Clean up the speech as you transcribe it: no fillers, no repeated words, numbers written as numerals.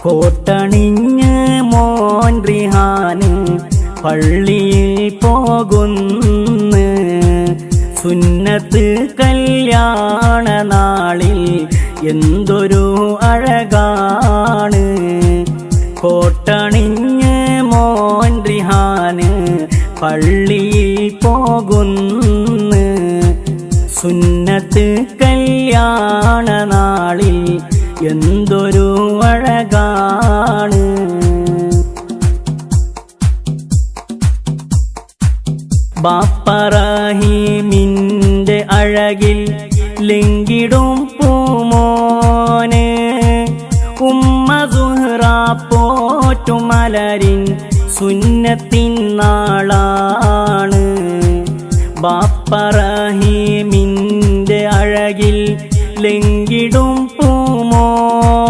കോട്ടണിഞ്ഞ് മോൻ റിഹാന് പള്ളിയിൽ പോകുന്നു. സുന്നത്ത് കല്യാണ നാളിൽ എന്തൊരു അഴകാണ്. കോട്ടണിഞ്ഞ് മോൻ റിഹാന് പള്ളിയിൽ പോകുന്നു. സുന്നത്ത് കല്യാണ നാളിൽ എന്തൊരു അഴകാണ്. ബാപ്പ റഹീമിന്റെ അഴകിൽ ലിങ്കിടും പൂമോന്. ഉമ്മ സുഹ്റ പോറ്റുമലരിൻ സുന്നത്തിൻ നാളാണ്. ബാപ്പ റഹീമിൻ